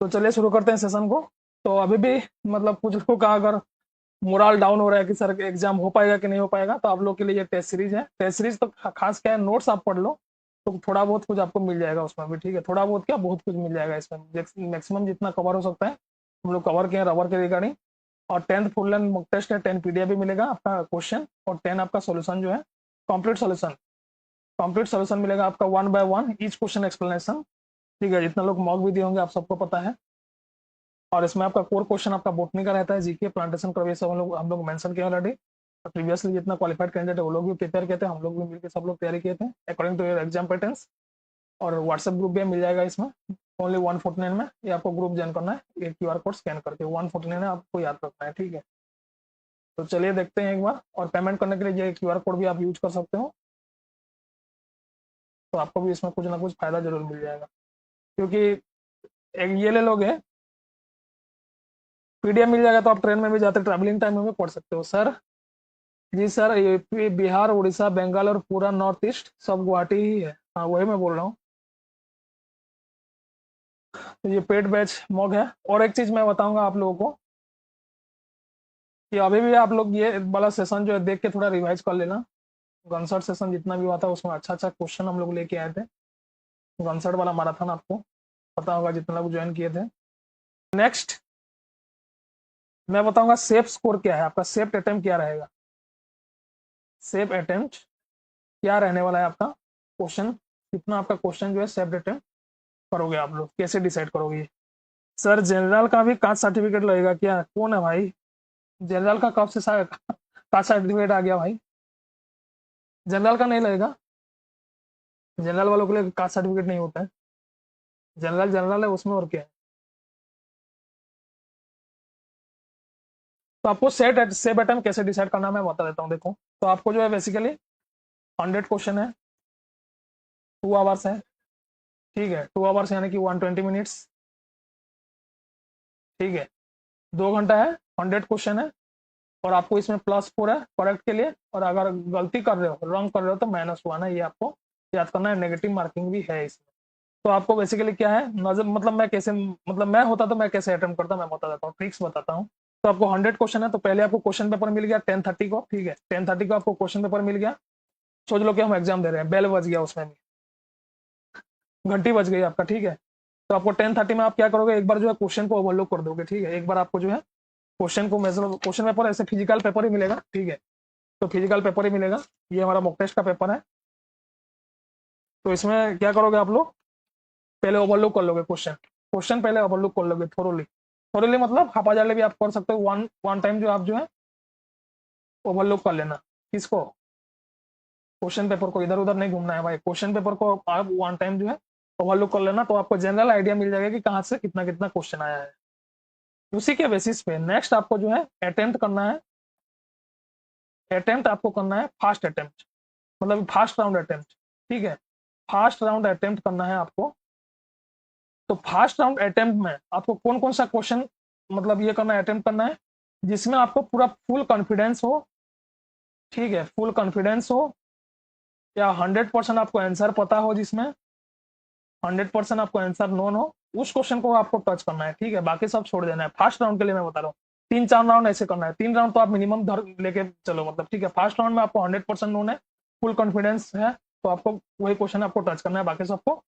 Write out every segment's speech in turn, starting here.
तो चलिए शुरू करते हैं सेशन को। तो अभी भी मतलब कुछ लोगों का अगर मोरल डाउन हो रहा है कि सर एग्जाम हो पाएगा कि नहीं हो पाएगा, तो आप लोग के लिए ये टेस्ट सीरीज है। टेस्ट सीरीज तो खास क्या है, नोट्स आप पढ़ लो तो थोड़ा बहुत कुछ आपको मिल जाएगा उसमें भी। ठीक है, थोड़ा बहुत क्या, बहुत कुछ मिल जाएगा इसमें। मैक्सिमम जितना कवर हो सकता है हम लोग कवर किए हैं रबर के रिगार्डिंग। और 10th full length mock test है, 10 पीडीएफ भी मिलेगा आपका क्वेश्चन, और 10 आपका सोल्यूशन जो है कंप्लीट सोल्यूशन। कंप्लीट सोल्यूशन मिलेगा आपका 1 बाय 1 ईच क्वेश्चन एक्सप्लेनेशन। ठीक है, जितना लोग मॉक भी दिए होंगे आप सबको पता है। और इसमें आपका कोर क्वेश्चन आपका बोटनी का रहता है, जीके प्लांटेशन का, सब हम लोग मेंशन किए ऑलरेडी। प्रीवियसली जितना क्वालिफाइड कैंडिडेट है वो लोग भी प्रिपेयर किए थे, हम लोग भी मिलकर सब लोग तैयारी किए थे according to your exam patterns. और व्हाट्सएप ग्रुप भी मिल जाएगा इसमें, ओनली 149 में। ये आपको ग्रुप ज्वाइन करना है, ये क्यूआर कोड स्कैन करके 149 है, आपको याद रखना है। ठीक है, तो चलिए देखते हैं एक बार। और पेमेंट करने के लिए ये क्यूआर कोड भी आप यूज कर सकते हो, तो आपको भी इसमें कुछ ना कुछ फायदा जरूर मिल जाएगा। क्योंकि एक ये ले लोगे, पीडीएफ मिल जाएगा तो आप ट्रेन में भी जाते ट्रैवलिंग टाइम में भी पढ़ सकते हो। सर जी सर, यूपी बिहार उड़ीसा बंगाल और पूरा नॉर्थ ईस्ट सब गुवाहाटी ही है। हाँ वही मैं बोल रहा हूँ। तो ये पेड बैच मॉक है। और एक चीज मैं बताऊंगा आप लोगों को कि अभी भी आप लोग ये वाला सेशन जो है देख के थोड़ा रिवाइज कर लेना। गनसट सेशन जितना भी हुआ था उसमें अच्छा अच्छा क्वेश्चन हम लोग लेके आए थे। गनसट वाला मैराथन आपको पता होगा जितना लोग ज्वाइन किए थे। नेक्स्ट मैं बताऊंगा सेफ स्कोर क्या है आपका, सेफ अटेम्प्ट क्या रहेगा। सेफ अटेम्प्ट क्या रहने वाला है आपका क्वेश्चन, कितना आपका क्वेश्चन जो है सेफ अटेम्प्ट करोगे आप लोग, कैसे डिसाइड करोगे। सर जनरल का भी कास्ट सर्टिफिकेट लगेगा क्या, कौन है भाई। जनरल का कब से कास्ट सर्टिफिकेट आ गया भाई। जनरल का नहीं लगेगा, जनरल वालों के लिए कास्ट सर्टिफिकेट नहीं होता है। जनरल जनरल है उसमें, और क्या है। तो आपको सेफ अटेम्प्ट कैसे डिसाइड करना है मैं बता देता हूँ। देखो, तो आपको जो है बेसिकली 100 क्वेश्चन है, 2 आवर्स है। ठीक है, 2 आवर्स यानी कि 120 मिनट्स। ठीक है, 2 घंटा है, 100 क्वेश्चन है। और आपको इसमें +4 है करेक्ट के लिए, और अगर गलती कर रहे हो, रॉन्ग कर रहे हो, तो -1 है। ये आपको याद करना है, नेगेटिव मार्किंग भी है इसमें। तो आपको बेसिकली क्या है नजर, मतलब मैं कैसे, मतलब मैं होता तो मैं कैसे अटेम्प्ट करता मैं बता देता हूँ, ट्रिक्स बताता हूँ। तो आपको 100 क्वेश्चन है, तो पहले आपको क्वेश्चन पेपर मिल गया 10:30 को। ठीक है, 10:30 को आपको क्वेश्चन पेपर मिल गया। सोच लो कि हम एग्जाम दे रहे हैं, बेल बज गया, उसमें भी घंटी बज गई आपका। ठीक है, तो आपको 10:30 में आप क्या करोगे, एक बार जो है क्वेश्चन को ओवरलुक कर दोगे। ठीक है, एक बार आपको जो है क्वेश्चन को मतलब क्वेश्चन पेपर ऐसे फिजिकल पेपर ही मिलेगा। ठीक है, तो फिजिकल पेपर ही मिलेगा, ये हमारा मॉक टेस्ट का पेपर है। तो इसमें क्या करोगे आप लोग, पहले ओवरलुक कर लोगे क्वेश्चन। क्वेश्चन पहले ओवरलुक कर लोगे थोरोली। थोरोली मतलब हापाजाले भी आप कर सकते हो, वन वन टाइम जो आप जो है ओवरलुक कर लेना। किसको, क्वेश्चन पेपर को, इधर उधर नहीं घूमना है भाई, क्वेश्चन पेपर को आप वन टाइम जो है ओवरलुक कर लेना, तो आपको जनरल आइडिया मिल जाएगा कि कहाँ से कितना कितना क्वेश्चन आया है। उसी के बेसिस पे नेक्स्ट आपको जो है अटेम्प्ट करना है। अटेम्प्ट आपको करना है फास्ट अटेम्प्ट, मतलब फास्ट राउंड अटेम्प्ट। ठीक है, फास्ट राउंड अटेम्प्ट करना है आपको। तो फास्ट राउंड अटेम्प्ट में आपको कौन कौन सा क्वेश्चन मतलब ये करना है, अटेम्प्ट करना है जिसमें आपको पूरा फुल कॉन्फिडेंस हो। ठीक है, फुल कॉन्फिडेंस हो, या 100% आपको आंसर पता हो, जिसमें 100% आपको आंसर नोन हो, उस क्वेश्चन को आपको टच करना है। ठीक है, बाकी सब छोड़ देना है। फास्ट राउंड के लिए मैं बता रहा हूँ 3-4 राउंड ऐसे करना है, 3 राउंड तो आप मिनिमम धर लेके चलो मतलब। ठीक है, फास्ट राउंड में आपको 100% नोन है, फुल कॉन्फिडेंस है, तो आपको वही क्वेश्चन आपको टच करना है, बाकी सबको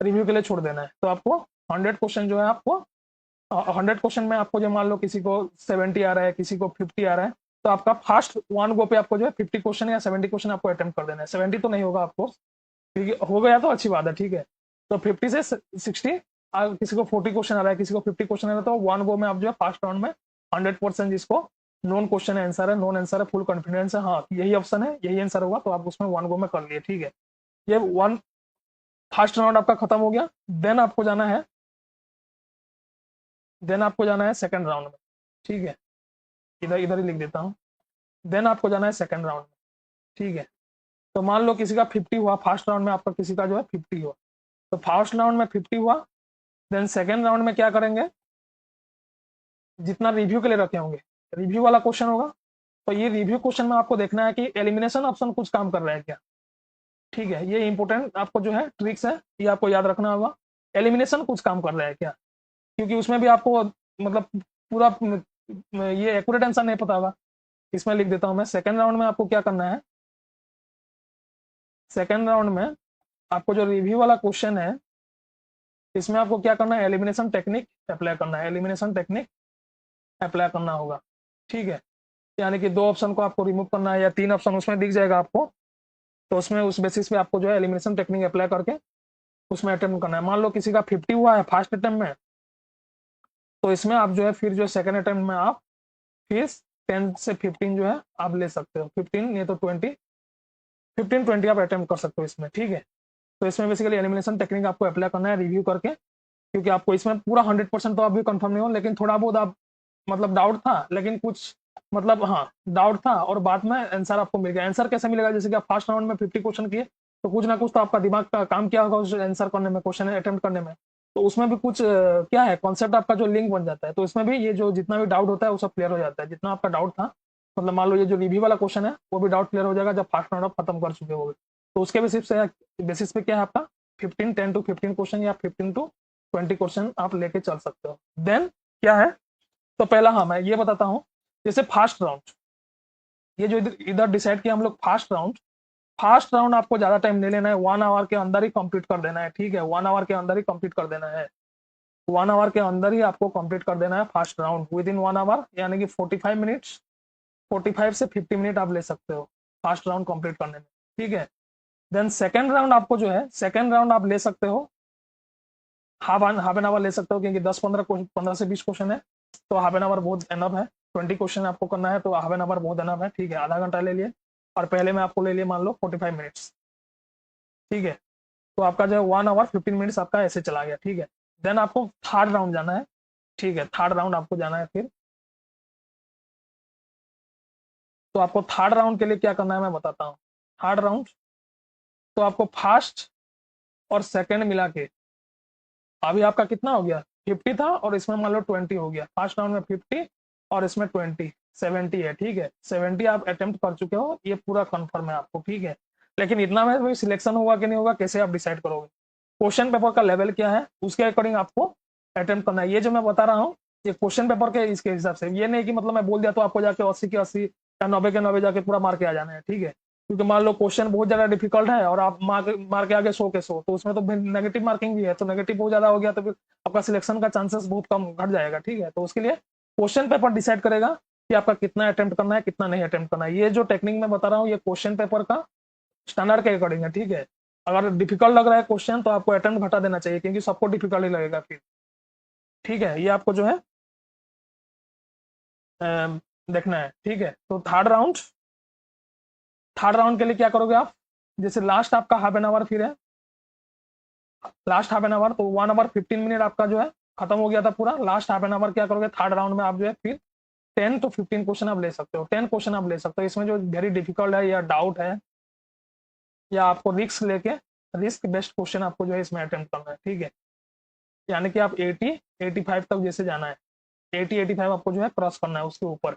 रिव्यू के लिए छोड़ देना है। तो आपको 100 क्वेश्चन जो है आपको 100 क्वेश्चन में आपको जो मान लो किसी को 70 आ रहा है, किसी को 50 आ रहा है, तो आपका फास्ट वन गो पे आपको जो है 50 क्वेश्चन या 70 क्वेश्चन आपको अटेम्प्ट कर देना है। 70 तो नहीं होगा आपको, क्योंकि हो गया तो अच्छी बात है। ठीक है, तो 50 से 60, किसी को 40 क्वेश्चन आ रहा है, किसी को 50 क्वेश्चन आ रहा है, तो वन गो में आप जो है फास्ट राउंड में 100% जिसको नॉन क्वेश्चन है, आंसर है, नॉन आंसर है, फुल कॉन्फिडेंस है, हाँ यही ऑप्शन है, यही आंसर होगा, तो आप उसमें वन गो में कर लिए। ठीक है, ये वन फर्स्ट राउंड आपका खत्म हो गया। देन आपको जाना है, देन आपको जाना है सेकंड राउंड में। ठीक है, इधर इधर ही लिख देता हूँ। देन आपको जाना है सेकंड राउंड में। ठीक है, तो मान लो किसी का 50 हुआ फर्स्ट राउंड में, आपका किसी का जो है 50 हुआ, तो फर्स्ट राउंड में 50 हुआ। देन सेकंड राउंड में क्या करेंगे, जितना रिव्यू के लिए रखे होंगे, रिव्यू वाला क्वेश्चन होगा। तो ये रिव्यू क्वेश्चन में आपको देखना है कि एलिमिनेशन ऑप्शन कुछ काम कर रहा है क्या। ठीक है, ये इंपॉर्टेंट आपको जो है ट्रिक्स है, ये आपको याद रखना होगा, एलिमिनेशन कुछ काम कर रहा है क्या। क्योंकि उसमें भी आपको मतलब पूरा ये एक्यूरेट आंसर नहीं पता होगा। इसमें लिख देता हूँ मैं, सेकेंड राउंड में आपको क्या करना है, सेकेंड राउंड में आपको जो रिव्यू वाला क्वेश्चन है इसमें आपको क्या करना है, एलिमिनेशन टेक्निक अप्लाई करना है, एलिमिनेशन टेक्निक अप्लाई करना होगा, ठीक है। यानी कि 2 ऑप्शन को आपको रिमूव करना है या 3 ऑप्शन उसमें दिख जाएगा आपको, तो उसमें उस बेसिस पे आपको जो है एलिमिनेशन टेक्निक अप्लाई करके उसमें अटेम्प्ट करना है। मान लो किसी का 50 हुआ है फर्स्ट अटेम्प्ट में, तो इसमें आप जो है फिर जो सेकंड अटेम्प्ट में आप फिर 10 से 15 जो है आप ले सकते हो, 15 नहीं तो 20, 15-20 आप अटेम्प्ट कर सकते हो इसमें, ठीक है। तो इसमें बेसिकली एलिमिनेशन टेक्निक आपको अप्लाई करना है रिव्यू करके, क्योंकि आपको इसमें पूरा 100% तो आप भी कंफर्म नहीं हो, लेकिन थोड़ा बहुत आप मतलब डाउट था, लेकिन कुछ मतलब हाँ डाउट था और बाद में आंसर आपको मिल गया। आंसर कैसे मिलेगा, जैसे कि आप फर्स्ट राउंड में 50 क्वेश्चन किए तो कुछ ना कुछ तो आपका दिमाग का काम किया होगा उस आंसर करने में, क्वेश्चन अटेम्प्ट करने में, तो उसमें भी कुछ क्या है कॉन्सेप्ट आपका जो लिंक बन जाता है, तो इसमें भी ये जो जितना भी डाउट होता है वो सब क्लियर हो जाता है। जितना आपका डाउट था, मतलब मान लो ये जो रिव्यू वाला क्वेश्चन है वो भी डाउट क्लियर हो जाएगा जब फर्स्ट राउंड आप खत्म कर चुके हो। तो उसके बेसिस पे क्या है आपका 10 to 15 क्वेश्चन या 15 to 20 क्वेश्चन आप लेके चल सकते हो। देन क्या है, तो पहला हाँ मैं ये बताता हूँ, जैसे फास्ट राउंड, ये जो इधर इधर डिसाइड किया हम लोग फास्ट राउंड, फास्ट राउंड आपको ज्यादा टाइम नहीं लेना है, 1 आवर के अंदर ही कंप्लीट कर देना है, ठीक है। 1 आवर के अंदर ही कंप्लीट कर देना है, 1 आवर के अंदर ही आपको कंप्लीट कर देना है fast round, within 1 hour, यानी कि 45 मिनट्स, 45 से 50 मिनट आप ले सकते हो फास्ट राउंड कंप्लीट करने में, ठीक है। देन सेकेंड राउंड आपको जो है, सेकेंड राउंड आप ले सकते हो हाफ एन आवर ले सकते हो, क्योंकि 15 से 20 क्वेश्चन है, तो हाफ एन आवर बहुत एनफ है। 20 क्वेश्चन आपको करना है तो हाफ एन आवर बहुत एनफ है, ठीक है। आधा घंटा ले लिए और पहले में आपको ले लिए मान लो 45 मिनट्स, ठीक है। तो आपका जो है 1 आवर 15 मिनट्स आपका ऐसे चला गया, ठीक है। देन आपको थर्ड राउंड जाना है, ठीक है, थर्ड राउंड आपको जाना है फिर। तो आपको थर्ड राउंड के लिए क्या करना है मैं बताता हूँ। थर्ड राउंड तो आपको फर्स्ट और सेकेंड मिला के अभी आपका कितना हो गया, 50 था और इसमें मान लो 20 हो गया, फर्स्ट राउंड में 50 और इसमें 20, 70 है, ठीक है। 70 आप अटेम्प्ट कर चुके हो, ये पूरा कंफर्म है आपको, ठीक है। लेकिन इतना में भाई सिलेक्शन होगा कि नहीं होगा कैसे आप डिसाइड करोगे, क्वेश्चन पेपर का लेवल क्या है उसके अकॉर्डिंग आपको अटेम्प्ट करना है। ये जो मैं बता रहा हूँ ये क्वेश्चन पेपर के इसके हिसाब से, ये नहीं कि मतलब मैं बोल दिया तो आपको जाके 80 के 80 या 90 के 90 जाके पूरा मार के आ जाना है, ठीक है। क्योंकि मान लो क्वेश्चन बहुत ज्यादा डिफिकल्ट है और आप मार के आगे 100 के 100, तो उसमें तो नेगेटिव मार्किंग भी है, तो नेगेटिव बहुत ज्यादा हो गया तो फिर आपका सिलेक्शन का चांसेस बहुत कम घट जाएगा, ठीक है। तो उसके लिए क्वेश्चन पेपर डिसाइड करेगा कि आपका कितना अटेम्प्ट करना है कितना नहीं अटेम्प्ट करना है। ये जो टेक्निक मैं बता रहा हूँ ये क्वेश्चन पेपर का स्टैंडर्ड के अकॉर्डिंग है, ठीक है। अगर डिफिकल्ट लग रहा है क्वेश्चन तो आपको अटेम्प्ट घटा देना चाहिए, क्योंकि सबको डिफिकल्ट ही लगेगा फिर, ठीक है। ये आपको जो है देखना है, ठीक है। तो थर्ड राउंड के लिए क्या करोगे आप, जैसे लास्ट आपका हाफ एन आवर फिर है, लास्ट हाफ एन आवर तो 1 आवर 15 मिनट आपका जो है खत्म हो गया था पूरा। लास्ट हाफ एन आवर क्या करोगे, थर्ड राउंड में आप जो है फिर 10 to 15 क्वेश्चन आप ले सकते हो, 10 क्वेश्चन आप ले सकते हो। इसमें जो वेरी डिफिकल्ट है या डाउट है या आपको रिस्क लेके रिस्क बेस्ड क्वेश्चन आपको जो है इसमें अटेम्प्ट करना है, ठीक है। यानी कि आप 80-85 तक जैसे जाना है, 80-85 आपको जो है क्रॉस करना है, उसके ऊपर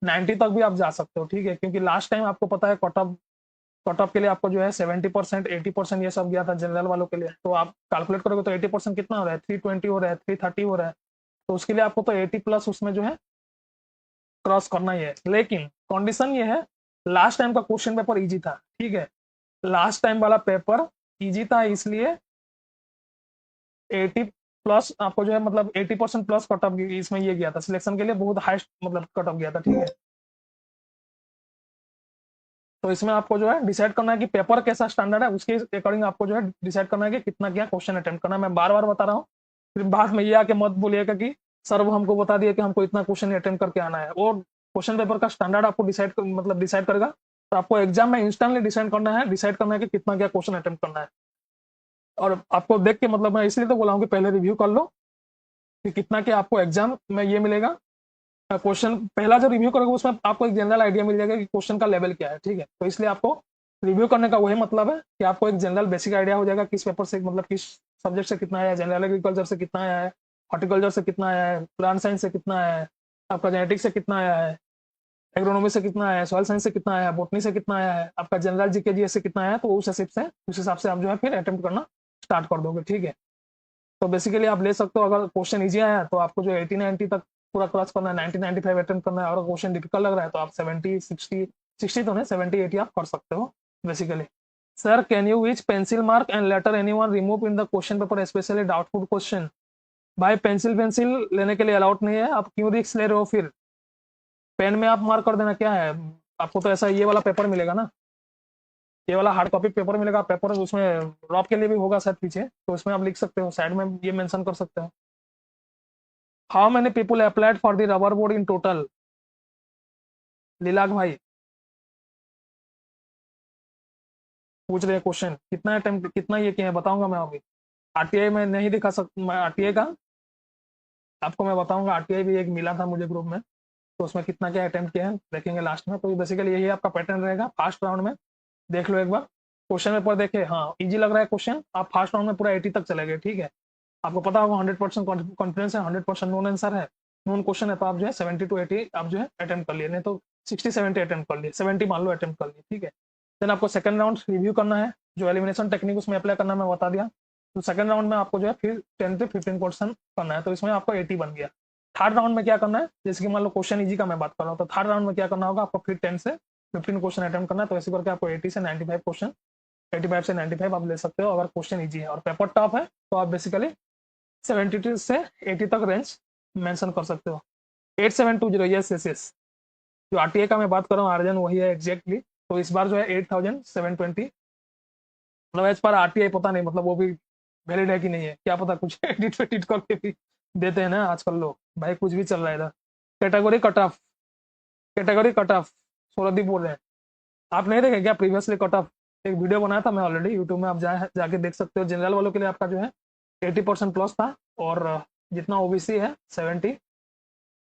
90 तक भी आप जा सकते हो, ठीक है। क्योंकि लास्ट टाइम आपको पता है कट ऑफ के लिए आपको जो है 70% 80% ये सब गया था जनरल वालों के लिए, तो आप कैलकुलेट करोगे तो 80% कितना हो रहा है, 320 हो रहा है, 330 हो रहा है। तो उसके लिए आपको तो 80+ उसमें जो है क्रॉस करना ही है। लेकिन कंडीशन ये है, लास्ट टाइम का क्वेश्चन पेपर इजी था, ठीक है। लास्ट टाइम वाला पेपर इजी था इसलिए 80+ आपको जो है मतलब 80% प्लस कट ऑफ इसमें ये गया था, सिलेक्शन के लिए बहुत हाईएस्ट मतलब कट ऑफ गया था, ठीक है। तो इसमें आपको जो है डिसाइड करना है कि पेपर कैसा स्टैंडर्ड है, उसके अकॉर्डिंग आपको जो है डिसाइड करना है कि कितना क्या क्वेश्चन अटेम्प्ट करना है। मैं बार बार बता रहा हूँ, फिर बाद में ये आके मत बोलिएगा कि सर वो हमको बता दिया कि हमको इतना क्वेश्चन अटेम्प्ट करके आना है। और क्वेश्चन पेपर का स्टैंडर्ड आपको डिसाइड करेगा, तो आपको एग्जाम में इंस्टेंटली डिसाइड करना है कि कितना क्या क्वेश्चन अटेम्प्ट करना है। और आपको देख के मतलब मैं इसलिए तो बोला हूँ कि पहले रिव्यू कर लो कि कितना क्या आपको एग्जाम में ये मिलेगा। क्वेश्चन पहला जो रिव्यू करोगे उसमें आपको एक जनरल आइडिया मिल जाएगा कि क्वेश्चन का लेवल क्या है, ठीक है। तो इसलिए आपको रिव्यू करने का वही मतलब है कि आपको एक जनरल बेसिक आइडिया हो जाएगा किस पेपर से मतलब किस सब्जेक्ट से कितना आया है, जनरल एग्रीकल्चर से कितना आया है, हॉर्टिकल्चर से कितना आया है, प्लांट साइंस से कितना आया है, आपका जेनेटिक्स से कितना आया है, एग्रोनॉमी से कितना आया है, सॉइल साइंस से कितना आया है, बोटनी से कितना आया है, आपका जनरल जीके जीएस से कितना आया है। तो उस हिसाब से आप जो है फिर अटेम्प्ट करना स्टार्ट कर दोगे, ठीक है। तो बेसिकली आप ले सकते हो, अगर क्वेश्चन ईजी आया तो आपको जो 80-90 तक पूरा क्रॉस करना है, 90-95 अटेम्प्ट करना है, और क्वेश्चन डिफिकल्ट लग रहा है तो आप 70-60 तो नहीं 70-80 आप कर सकते हो basically. Sir can you which pencil mark and later anyone remove in the question paper specially doubtful question. भाई पेंसिल पेंसिल लेने के लिए अलाउड नहीं है, आप क्यों रिस्क ले रहे हो फिर। पेन में आप मार्क कर देना क्या है, आपको तो ऐसा ये वाला पेपर मिलेगा ना, ये वाला हार्ड कॉपी पेपर मिलेगा, पेपर उसमें रॉप के लिए भी होगा शायद पीछे, तो उसमें आप लिख सकते हो, साइड में ये मेंशन कर सकते हो। How many people applied for the rubber board in total. लीलाग भाई पूछ रहे हैं क्वेश्चन, कितना अटेम्प्ट कितना ये किया है बताऊंगा मैं अभी। आरटीआई में नहीं दिखा सकता मैं आरटीआई का, आपको मैं बताऊंगा, आरटीआई भी एक मिला था मुझे ग्रुप में, तो उसमें कितना क्या अटेम्प्ट किया है देखेंगे लास्ट में। तो बेसिकली यही आपका पैटर्न रहेगा फर्स्ट राउंड में, देख लो एक बार क्वेश्चन पेपर देखे, हाँ इजी लग रहा है क्वेश्चन, आप फर्स्ट राउंड में पूरा 80 तक चले गए, ठीक है। आपको पता होगा 100% कॉन्फिडेंस है, 100% नोन आंसर है, नोन क्वेश्चन है, तो आप जो है 70-80 आप जो है अटेम्प्ट कर लिए, नहीं तो 60-70 अटेम्प्ट कर लिए, 70 मान लो अटेम्प्ट कर लिए, ठीक है। देन आपको सेकंड राउंड रिव्यू करना है, जो एलिमिनेशन टेक्निक उसमें अप्लाई करना मैं बता दिया। तो सेकंड राउंड में आपको जो है फिर 10 से 15 क्वेश्चन करना है, तो इसमें आपको 80 बन गया। थर्ड राउंड में क्या करना है, जैसे कि मान लो क्वेश्चन इजी का मैं बात कर रहा हूँ, तो थर्ड राउंड में क्या करना होगा, आपको फिर 10 से 15 क्वेश्चन अटेम्प्ट करना है, तो ऐसे करके आपको 80 से 95 क्वेश्चन, 85 से 95 आप ले सकते हो अगर क्वेश्चन इजी है, और पेपर टफ है तो आप बेसिकली 72 से 80 तक रेंज मेंशन कर सकते हो। 8720, यस यस यस, जो आरटीए का मैं बात कर रहा हूँ आर्जन वही है एग्जैक्टली। तो इस बार जो है 8720, मतलब एज पर आरटीआई पता नहीं मतलब वो भी वैलिड है कि नहीं है, क्या पता कुछ एडिट वेडिट करके भी देते हैं ना आजकल लोग, भाई कुछ भी चल रहा है इधर। Category cut off, category cut off Sourdeep बोल रहे हैं, आप नहीं देखे क्या प्रीवियसली कट ऑफ, एक वीडियो बनाया था मैं ऑलरेडी यूट्यूब में, आप जाके देख सकते हो। जनरल वालों के लिए आपका जो है 80% प्लस था, और जितना ओबीसी है 70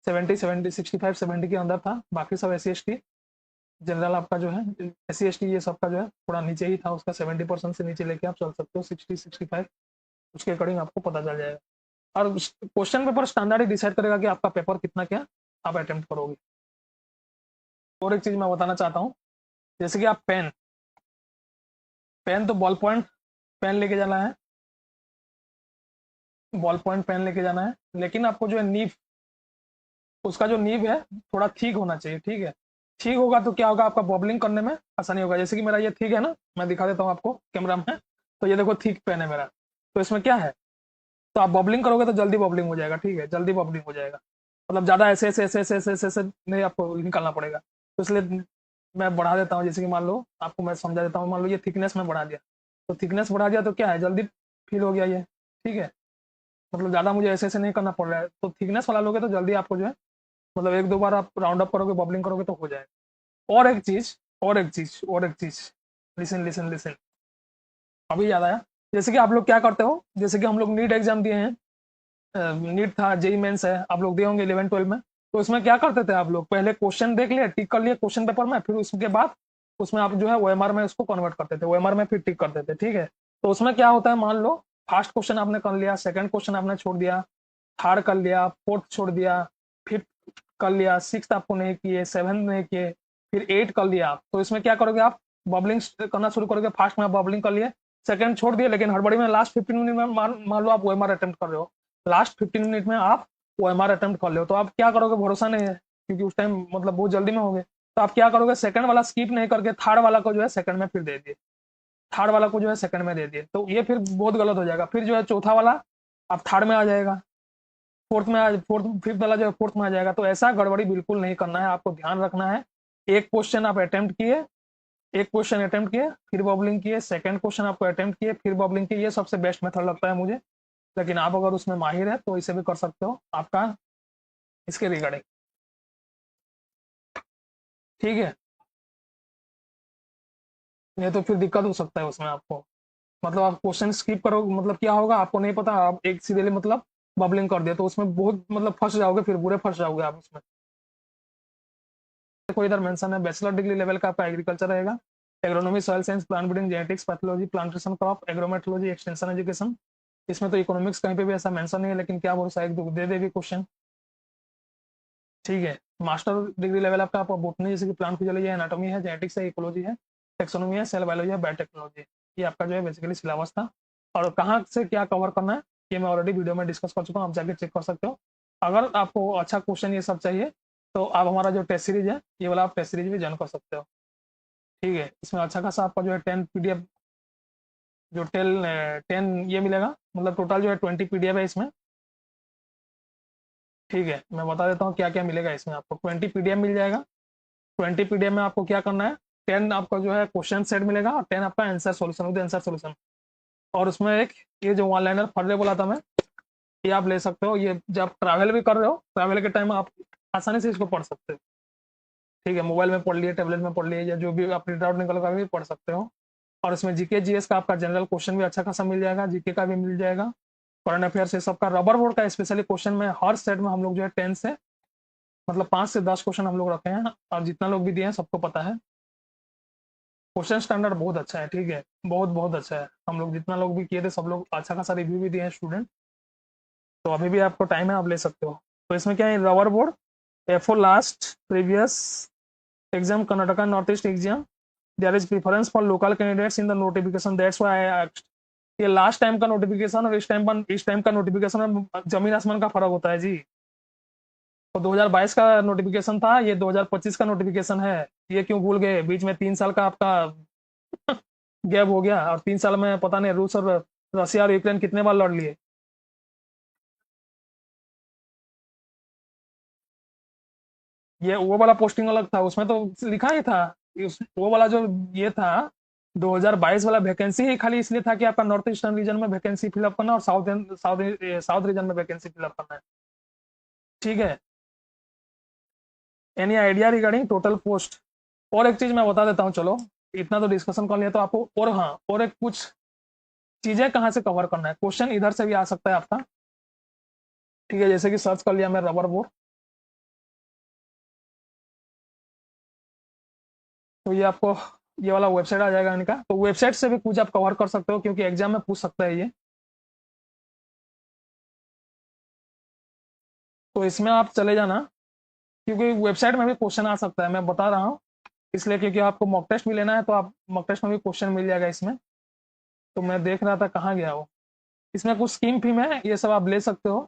70 65 70 के अंदर था, बाकी सब SC ST, जनरल आपका जो है SC ST ये सबका जो है थोड़ा नीचे ही था, उसका 70% से नीचे लेके आप चल सकते हो, 60 65 उसके अकॉर्डिंग आपको पता चल जाएगा। और क्वेश्चन पेपर स्टैंडर्ड ही डिसाइड करेगा कि आपका पेपर कितना क्या आप अटेम्प्ट करोगे। और एक चीज मैं बताना चाहता हूँ, जैसे कि आप पेन, पेन तो बॉल पॉइंट पेन लेके जाना है, बॉल पॉइंट पेन लेके जाना है, लेकिन आपको जो है नीब, उसका जो नीब है थोड़ा ठीक होना चाहिए, ठीक है। ठीक होगा तो क्या होगा, आपका बबलिंग करने में आसानी होगा। जैसे कि मेरा ये ठीक है ना, मैं दिखा देता हूँ आपको कैमरा में, तो ये देखो ठीक पेन है मेरा, तो इसमें क्या है, तो आप बबलिंग करोगे तो जल्दी बबलिंग हो जाएगा, ठीक है, जल्दी बबलिंग हो जाएगा, मतलब ज्यादा ऐसे ऐसे ऐसे ऐसे ऐसे ऐसे ऐसे नहीं आपको निकालना पड़ेगा। तो इसलिए मैं बढ़ा देता हूँ, जैसे कि मान लो आपको मैं समझा देता हूँ, मान लो ये थिकनेस में बढ़ा दिया, तो थिकनेस बढ़ा दिया तो क्या है जल्दी फील हो गया ये, ठीक है, मतलब ज्यादा मुझे ऐसे ऐसे नहीं करना पड़ रहा है, तो थिकनेस वाला लोगे तो जल्दी आपको जो है, मतलब एक दो बार आप राउंड अप करोगे बबलिंग करोगे तो हो जाएगा। और एक चीज, और एक चीज, और एक चीज, लिसन लिसन लिसन, अभी याद आया। जैसे कि आप लोग क्या करते हो, जैसे कि हम लोग नीट एग्जाम दिए हैं, नीट था, जेई मेंस है, आप लोग दिए होंगे 11 12 में, तो उसमें क्या करते थे आप लोग, पहले क्वेश्चन देख लिए, टिक कर लिए क्वेश्चन पेपर में, फिर उसके बाद उसमें आप जो है ओएमआर में उसको कन्वर्ट करते थे, ओएमआर में फिर टिक करते थे, ठीक है। तो उसमें क्या होता है, मान लो फर्स्ट क्वेश्चन आपने कर लिया, सेकंड क्वेश्चन आपने छोड़ दिया, थर्ड कर लिया, फोर्थ छोड़ दिया, फिफ्थ कर लिया, सिक्स आपको नहीं किए, सेवन्थ नहीं किए, फिर 8 कर लिया, तो इसमें क्या करोगे आप, बबलिंग करना शुरू करोगे, फास्ट में आप बबलिंग कर लिए, सेकंड छोड़ दिए, लेकिन हड़बड़ी में लास्ट 15 मिनट में मान लो आप ओएमआर अटेम्प्ट कर रहे हो, लास्ट 15 मिनट में आप ओएमआर अटेम्प्ट कर लो, तो आप क्या करोगे भरोसा नहीं है, क्योंकि उस टाइम मतलब बहुत जल्दी में हो गए, तो आप क्या करोगे, सेकंड वाला स्किप नहीं करके थर्ड वाला को जो है सेकंड में फिर दे दिए, थर्ड वाला को जो है सेकंड में दे दिए, तो ये फिर बहुत गलत हो जाएगा, फिर जो है चौथा वाला आप थर्ड में आ जाएगा, फोर्थ में आ, फोर्थ फिफ्थ वाला जो है फोर्थ में आ जाएगा, तो ऐसा गड़बड़ी बिल्कुल नहीं करना है, आपको ध्यान रखना है। एक क्वेश्चन आप अटेम्प्ट किए, एक क्वेश्चन अटेम्प्ट किए फिर बबलिंग किए, सेकंड क्वेश्चन आपको अटेम्प्ट किए फिर बबलिंग किए, ये सबसे बेस्ट मेथड लगता है मुझे, लेकिन आप अगर उसमें माहिर है तो इसे भी कर सकते हो आपका इसके रिगार्डिंग, ठीक है। नहीं तो फिर दिक्कत हो सकता है उसमें आपको, मतलब आप क्वेश्चन स्किप करो, मतलब क्या होगा आपको नहीं पता, आप एक सीधे मतलब बबलिंग कर दिया, तो उसमें बहुत मतलब फंस जाओगे, फिर बुरे फंस जाओगे आप उसमें। देखो इधर मेंशन है, बैचलर डिग्री लेवल का आपका एग्रीकल्चर रहेगा, agronomy, soil science, plant breeding, genetics, pathology, plantation crop, agrometeorology, extension education. इसमें तो इकोनॉमिक्स कहीं पे भी ऐसा मेंशन नहीं है, लेकिन क्या भरोसा एक दो दे देगी क्वेश्चन, ठीक है। मास्टर डिग्री लेवल आपका आप बोटनी जैसे कि प्लांट फिजियोलॉजी है, एनाटॉमी है, जेनेटिक्स है, इकोलॉजी है, टेक्सोनोमी है, सेल बायोलॉजी है, बायोटेक्नोलॉजी, ये आपका जो है बेसिकली सिलेबस था। और कहाँ से क्या कवर करना है, ये मैं ऑलरेडी वीडियो में डिस्कस कर चुका हूँ, आप जाके चेक कर सकते हो। अगर आपको अच्छा क्वेश्चन ये सब चाहिए तो आप हमारा जो टेस्ट सीरीज है ये वाला आप टेस्ट सीरीज भी ज्वाइन कर सकते हो। ठीक है, इसमें अच्छा खासा आपका जो है 10 PDF, जो 10 ये मिलेगा, मतलब टोटल जो है 20 PDF है इसमें। ठीक है, मैं बता देता हूँ क्या क्या मिलेगा इसमें आपको। 20 PDF मिल जाएगा। 20 PDF में आपको क्या करना है, 10 आपका जो है क्वेश्चन सेट मिलेगा और 10 आपका answer solution with answer solution. और उसमें एक ये जो वन लाइनर फर्रे बोला था मैं, ये आप ले सकते हो। ये जब ट्रैवल भी कर रहे हो, ट्रैवल के टाइम आप आसानी से इसको पढ़ सकते हो। ठीक है, मोबाइल में पढ़ लिए, टैबलेट में पढ़ लिए, या जो भी आप प्रिंट आउट निकल कर भी पढ़ सकते हो। और इसमें जीके जीएस का आपका जनरल क्वेश्चन भी अच्छा खासा मिल जाएगा, जीके का भी मिल जाएगा, करंट अफेयर से सबका, रबर बोर्ड का स्पेशली क्वेश्चन में हर सेट में हम लोग जो है 10 से मतलब 5 से 10 क्वेश्चन हम लोग रखे हैं, और जितना लोग भी दिए हैं सबको पता है। क्वेश्चन स्टैंडर्ड बहुत अच्छा है। ठीक है, बहुत बहुत अच्छा है। हम लोग जितना लोग भी किए थे सब लोग अच्छा खासा रिव्यू भी दिए हैं स्टूडेंट। तो अभी भी आपको टाइम है, आप ले सकते हो। तो इसमें क्या है, rubber board, FO last previous exam Karnataka north east exam, there is preference for local candidates in the notification, that's why I asked. ये लास्ट टाइम का नोटिफिकेशन और इस टाइम का नोटिफिकेशन में जमीन आसमान का फर्क होता है जी। तो 2022 का नोटिफिकेशन था, ये 2025 का नोटिफिकेशन है। ये क्यों भूल गए, बीच में 3 साल का आपका गैप हो गया, और 3 साल में पता नहीं रूस और रशिया और यूक्रेन कितने बार लड़ लिए। ये वो वाला पोस्टिंग अलग था, उसमें तो लिखा ही था। वो वाला जो ये था 2022 वाला वैकेंसी ही खाली इसलिए था कि आपका नॉर्थ ईस्टर्न रीजन में वैकेंसी फिलअप करना और साउथ साउथ साउथ रीजन में वैकेंसी फिलअप करना है। ठीक है, any idea regarding total post? और एक चीज मैं बता देता हूँ, चलो इतना तो डिस्कशन कर लिया तो आपको, और हाँ, और एक कुछ चीजें कहाँ से कवर करना है, क्वेश्चन इधर से भी आ सकता है आपका। ठीक है, जैसे कि सर्च कर लिया मैं रबर बोर्ड, तो ये आपको ये वाला वेबसाइट आ जाएगा इनका। तो वेबसाइट से भी कुछ आप कवर कर सकते हो, क्योंकि एग्जाम में पूछ सकता है ये। तो इसमें आप चले जाना, क्योंकि वेबसाइट में भी क्वेश्चन आ सकता है, मैं बता रहा हूँ इसलिए, क्योंकि आपको मॉक टेस्ट भी लेना है, तो आप मॉक टेस्ट में भी क्वेश्चन मिल जाएगा इसमें। तो मैं देख रहा था कहाँ गया वो। इसमें कुछ स्कीम फी में ये सब आप ले सकते हो,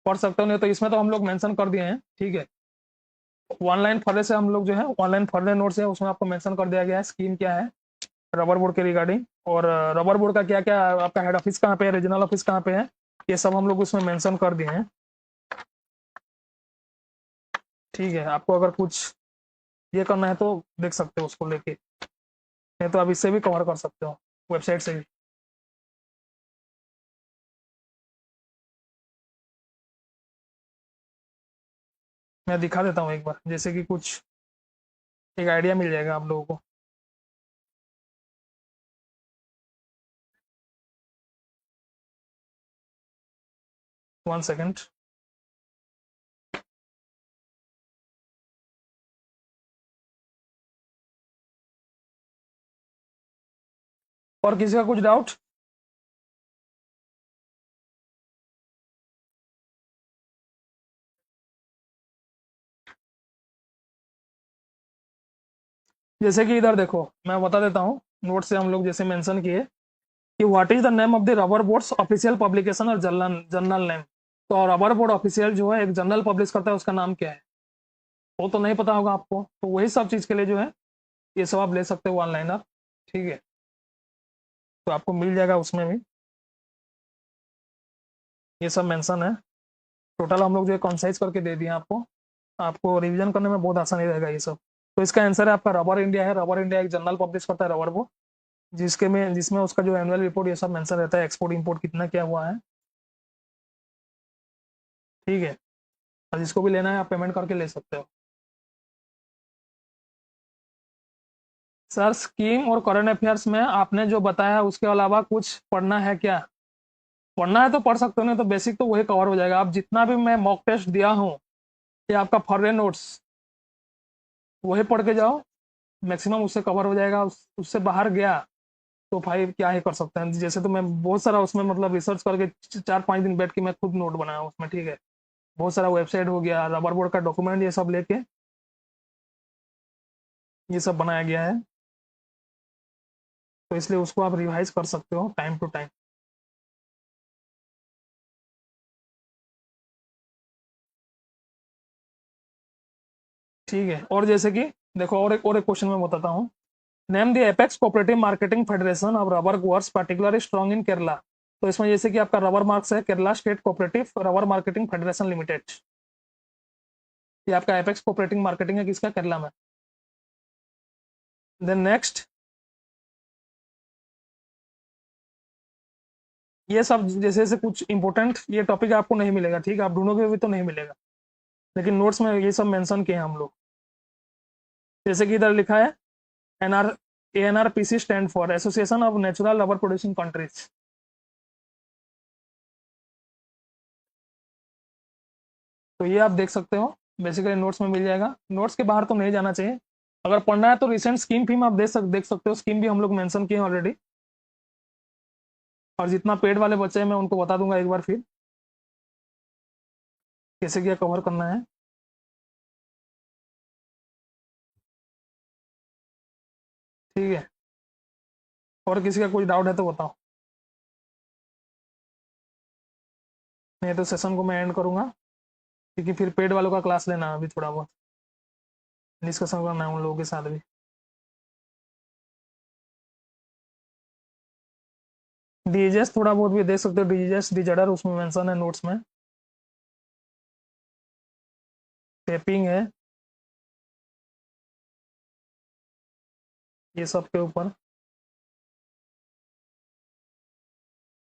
पढ़ सकते हो। नहीं तो इसमें तो हम लोग मेंशन कर दिए हैं। ठीक है, ऑनलाइन फर्दे से हम लोग जो है, ऑनलाइन फर्दे नोट्स है उसमें आपको मेंशन कर दिया गया है स्कीम क्या है रबर बोर्ड के रिगार्डिंग, और रबर बोर्ड का क्या क्या, आपका हेड ऑफिस कहाँ पे है, रीजनल ऑफिस कहाँ पे है, ये सब हम लोग उसमें मेंशन कर दिए हैं। ठीक है, आपको अगर कुछ ये करना है तो देख सकते हो उसको लेके, नहीं तो आप इससे भी कवर कर सकते हो, वेबसाइट से भी। मैं दिखा देता हूँ एक बार, जैसे कि कुछ एक आइडिया मिल जाएगा आप लोगों को। 1 सेकेंड। और किसी का कुछ डाउट? जैसे कि इधर देखो, मैं बता देता हूँ, नोट से हम लोग जैसे मेंशन किए कि what is the name of the rubber boards official publication और जर्नल जर्नल नेम। तो रबर बोर्ड ऑफिशियल जो है एक जर्नल पब्लिश करता है, उसका नाम क्या है, वो तो नहीं पता होगा आपको। तो वही सब चीज़ के लिए जो है ये सब आप ले सकते हो ऑनलाइन आप। ठीक है, तो आपको मिल जाएगा उसमें भी, ये सब मेंशन है। टोटल हम लोग जो है कंसाइज करके दे दिए आपको, आपको रिवीजन करने में बहुत आसानी रहेगा ये सब। तो इसका आंसर है आपका रबर इंडिया है। रबर इंडिया एक जर्नल पब्लिश करता है रबर बोर्ड, जिसमें उसका जो एनुअल रिपोर्ट ये सब मेंशन रहता है, एक्सपोर्ट इंपोर्ट कितना क्या हुआ है। ठीक है, और जिसको भी लेना है आप पेमेंट करके ले सकते हो। सर, स्कीम और करंट अफेयर्स में आपने जो बताया उसके अलावा कुछ पढ़ना है क्या? पढ़ना है तो पढ़ सकते हो, नहीं तो बेसिक तो वही कवर हो जाएगा। आप जितना भी मैं मॉक टेस्ट दिया हूँ, ये आपका फर्रे नोट्स, वही पढ़ के जाओ, मैक्सिमम उससे कवर हो जाएगा। उससे बाहर गया तो भाई क्या ही कर सकते हैं। जैसे तो मैं बहुत सारा उसमें मतलब रिसर्च करके 4-5 दिन बैठ के मैं खुद नोट बनाया उसमें। ठीक है, बहुत सारा वेबसाइट हो गया, रबर बोर्ड का डॉक्यूमेंट, ये सब लेके ये सब बनाया गया है। तो इसलिए उसको आप रिवाइज कर सकते हो टाइम टू टाइम। ठीक है। और जैसे कि देखो और एक क्वेश्चन मैं बताता हूँ। Name the apex cooperative marketing federation of rubber growers particularly strong in Kerala. तो इसमें जैसे कि आपका रबर मार्क्स है Kerala state cooperative rubber marketing federation limited. ये आपका एपेक्स कोऑपरेटिव मार्केटिंग है किसका, केरला में। देन नेक्स्ट, ये सब जैसे जैसे कुछ इंपॉर्टेंट ये टॉपिक आपको नहीं मिलेगा, ठीक है, आप ढूंढोगे भी तो नहीं मिलेगा, लेकिन नोट्स में ये सब मेंशन किए हैं हम लोग। जैसे कि इधर लिखा है NR ANRPC stand for association of natural rubber producing countries. तो ये आप देख सकते हो, बेसिकली नोट्स में मिल जाएगा, नोट्स के बाहर तो नहीं जाना चाहिए। अगर पढ़ना है तो रिसेंट स्कीम फीम आप देख सकते हो, स्कीम भी हम लोग मेंशन किए हैं ऑलरेडी। और जितना पेड वाले बच्चे हैं मैं उनको बता दूंगा एक बार फिर कैसे क्या कवर करना है। ठीक है। और किसी का कोई डाउट है तो बताओ, नहीं तो सेशन को मैं एंड करूंगा, क्योंकि फिर पेड वालों का क्लास लेना है, अभी थोड़ा बहुत डिस्कशन करना है उन लोगों के साथ भी। डीजेस थोड़ा बहुत भी देख सकते हो, डीजेस डिजडर उसमें मेंशन है नोट्स में। टेपिंग है ये सब के ऊपर।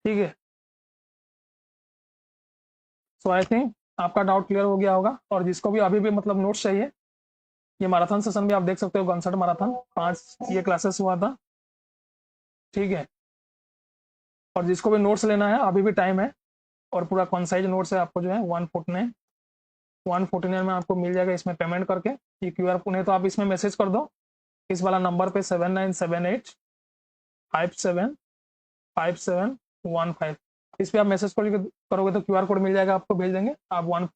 ठीक है। सो आई थिंक आपका डाउट क्लियर हो गया होगा। और जिसको भी अभी भी मतलब नोट्स चाहिए, ये मैराथन सेशन भी आप देख सकते हो, गनसट मैराथन 5 ये क्लासेस हुआ था। ठीक है। और जिसको भी नोट्स लेना है अभी भी टाइम है, और पूरा कॉन्साइज नोट्स है, आपको जो है 149 में आपको मिल जाएगा, इसमें पेमेंट करके। ये QR नहीं तो आप इसमें मैसेज कर दो इस वाला नंबर पे 7978575715। इस पे आप मैसेज करोगे तो QR कोड मिल जाएगा, आपको भेज देंगे। आप वन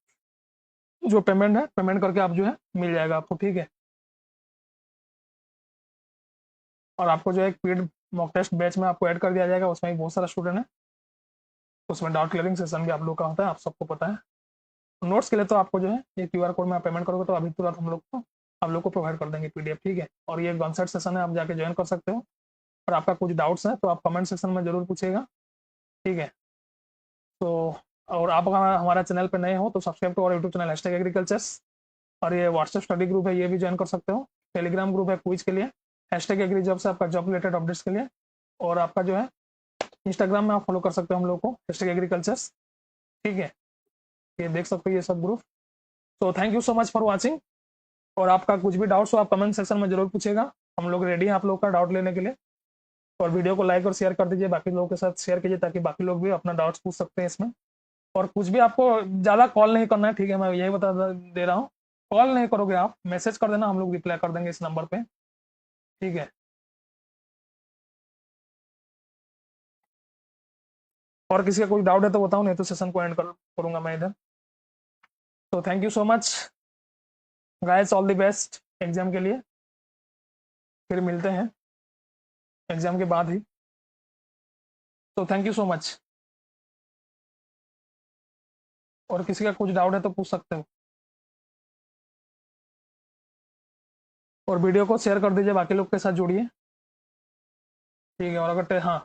जो पेमेंट है पेमेंट करके आप जो है मिल जाएगा आपको। ठीक है। और आपको जो है एक पेड मॉक टेस्ट बैच में आपको ऐड कर दिया जाएगा, उसमें भी बहुत सारा स्टूडेंट है, उसमें डाउट क्लियरिंग सेशन भी आप लोग का होता है, आप सबको पता है। नोट्स के लिए तो आपको जो है ये QR कोड में आप पेमेंट करोगे तो अभी तुरंत हम लोग को प्रोवाइड कर देंगे PDF। ठीक है। और ये कॉन्सर्ट सेशन है, आप जाके ज्वाइन कर सकते हो। और आपका कुछ डाउट्स है तो आप कमेंट सेक्शन में जरूर पूछेगा। ठीक है। तो और आप अगर हमारा चैनल पर नए हो तो सब्सक्राइब टू और यूट्यूब चैनल #एग्रीकल्चर्स। और ये व्हाट्सएप स्टडी ग्रुप है, ये भी ज्वाइन कर सकते हो। टेलीग्राम ग्रुप है क्विज के लिए, #एग्रीजॉब से आपका जॉब रिलेटेड अपडेट्स के लिए। और आपका जो है इंस्टाग्राम में आप फॉलो कर सकते हो हम लोग को, #एग्रीकल्चर्स। ठीक है। ये देख सकते हो ये सब ग्रुप। तो thank you so much for watching. और आपका कुछ भी डाउट्स हो आप कमेंट सेक्शन में जरूर पूछेगा, हम लोग रेडी हैं आप लोग का डाउट लेने के लिए। और वीडियो को लाइक और शेयर कर दीजिए, बाकी लोगों के साथ शेयर कीजिए ताकि बाकी लोग भी अपना डाउट्स पूछ सकते हैं इसमें। और कुछ भी आपको ज़्यादा कॉल नहीं करना है, ठीक है, मैं यही बता दे रहा हूँ। कॉल नहीं करोगे आप, मैसेज कर देना, हम लोग रिप्लाई कर देंगे इस नंबर पे। ठीक है। और किसी का कोई डाउट है तो बताओ, नहीं तो सेशन को एंड करूंगा मैं इधर। तो thank you so much guys, all the best exam के लिए। फिर मिलते हैं एग्जाम के बाद ही। तो थैंक यू सो मच। और किसी का कुछ डाउट है तो पूछ सकते हो। और वीडियो को शेयर कर दीजिए, बाकी लोग के साथ जुड़िए। ठीक है। और अगर हाँ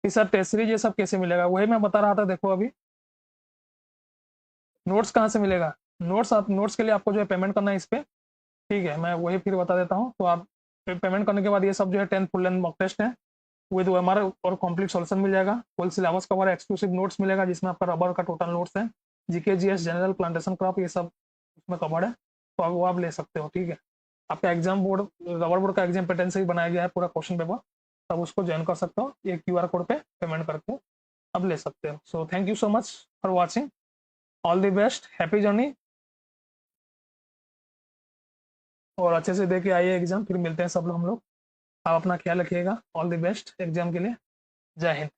कि सर टेस्ट सीरीज ये सब कैसे मिलेगा, वही मैं बता रहा था। देखो अभी नोट्स कहाँ से मिलेगा, नोट्स के लिए आपको जो है पेमेंट करना है इस पे। ठीक है। मैं वही फिर बता देता हूँ। तो आप पेमेंट करने के बाद ये सब जो है 10 फुल लेंथ मॉक टेस्ट है विद OMR और कंप्लीट सॉल्यूशन मिल जाएगा। Full syllabus cover exclusive notes मिलेगा, जिसमें आपका रबर का टोटल नोट्स है, GK GS general plantation crop ये सब उसमें कवर है। तो आप वो आप ले सकते हो। ठीक है। आपका एग्जाम बोर्ड रबर बोर्ड का एग्जाम पैटर्न से ही बनाया गया है पूरा क्वेश्चन पेपर, तब उसको ज्वाइन कर सकते हो, ये QR कोड पे पेमेंट करके अब ले सकते हो। So thank you so much for watching, all the best, happy journey. और अच्छे से दे के आइए एग्जाम, फिर मिलते हैं सब लोग हम लोग। आप अपना ख्याल रखिएगा, ऑल द बेस्ट एग्जाम के लिए। जय हिंद।